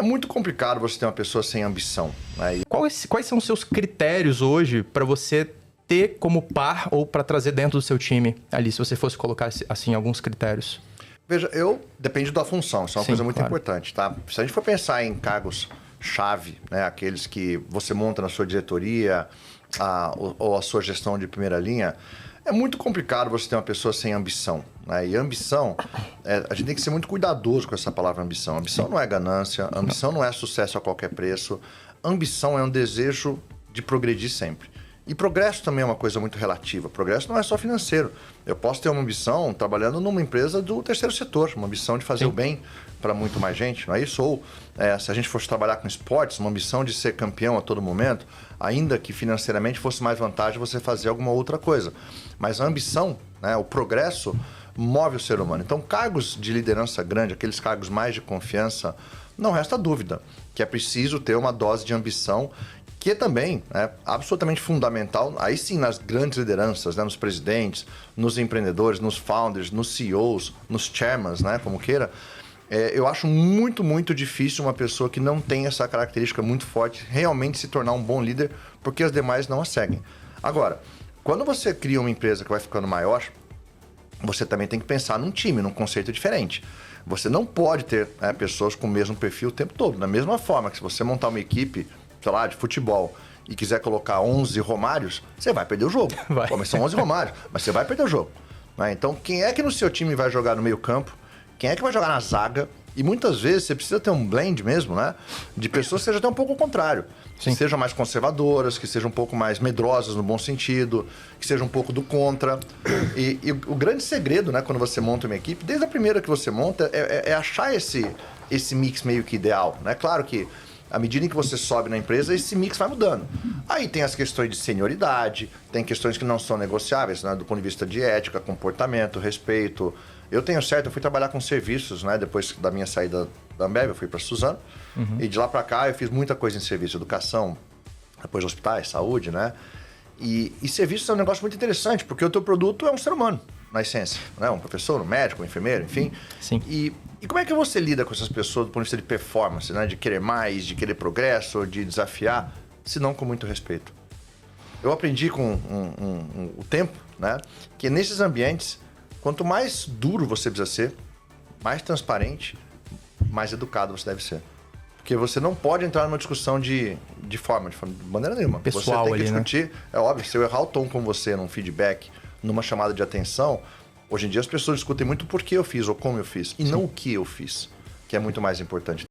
É muito complicado você ter uma pessoa sem ambição, né? Quais são os seus critérios hoje para você ter como par ou para trazer dentro do seu time ali, se você fosse colocar assim alguns critérios? Veja, depende da função, isso é uma coisa muito importante, tá? Se a gente for pensar em cargos-chave, né, aqueles que você monta na sua diretoria ou a sua gestão de primeira linha, é muito complicado você ter uma pessoa sem ambição, né? E ambição, a gente tem que ser muito cuidadoso com essa palavra ambição. Ambição não é ganância, ambição não é sucesso a qualquer preço. Ambição é um desejo de progredir sempre. E progresso também é uma coisa muito relativa. Progresso não é só financeiro. Eu posso ter uma ambição trabalhando numa empresa do terceiro setor, uma ambição de fazer o bem para muito mais gente, não é isso? Ou se a gente fosse trabalhar com esportes, uma ambição de ser campeão a todo momento, ainda que financeiramente fosse mais vantagem você fazer alguma outra coisa. Mas a ambição, né, o progresso, move o ser humano. Então, cargos de liderança grande, aqueles cargos mais de confiança, não resta dúvida que é preciso ter uma dose de ambição, que também é absolutamente fundamental, aí sim nas grandes lideranças, né, nos presidentes, nos empreendedores, nos founders, nos CEOs, nos chairmans, né, como queira. Eu acho muito, muito difícil uma pessoa que não tem essa característica muito forte realmente se tornar um bom líder, porque as demais não a seguem. Agora, quando você cria uma empresa que vai ficando maior, você também tem que pensar num time, num conceito diferente. Você não pode ter pessoas com o mesmo perfil o tempo todo. Da mesma forma que se você montar uma equipe, sei lá, de futebol e quiser colocar 11 Romários, você vai perder o jogo. Pô, mas são 11 Romários, mas você vai perder o jogo. Né? Então, quem é que no seu time vai jogar no meio campo? Quem é que vai jogar na zaga? E muitas vezes você precisa ter um blend mesmo, né? De pessoas que sejam até um pouco o contrário. Que sejam mais conservadoras, que sejam um pouco mais medrosas no bom sentido, que sejam um pouco do contra. E o grande segredo, né, quando você monta uma equipe, desde a primeira que você monta, é achar esse mix meio que ideal. Né? Claro que à medida em que você sobe na empresa, esse mix vai mudando. Aí tem as questões de senioridade, tem questões que não são negociáveis, né? Do ponto de vista de ética, comportamento, respeito. Eu fui trabalhar com serviços, né? Depois da minha saída da Ambev, eu fui para Suzano. E de lá para cá eu fiz muita coisa em serviço, educação, depois hospitais, saúde, né? E serviços é um negócio muito interessante, porque o teu produto é um ser humano, na essência. Né? Um professor, um médico, um enfermeiro, enfim. Sim. E como é que você lida com essas pessoas do ponto de vista de performance, né? De querer mais, de querer progresso, de desafiar, se não com muito respeito? Eu aprendi com o tempo, né? Que nesses ambientes, quanto mais duro você precisa ser, mais transparente, mais educado você deve ser. Porque você não pode entrar numa discussão de maneira nenhuma. Pessoal, você tem que ali, discutir, né? É óbvio, se eu errar o tom com você num feedback, numa chamada de atenção, hoje em dia as pessoas discutem muito por que eu fiz ou como eu fiz, e não o que eu fiz, que é muito mais importante.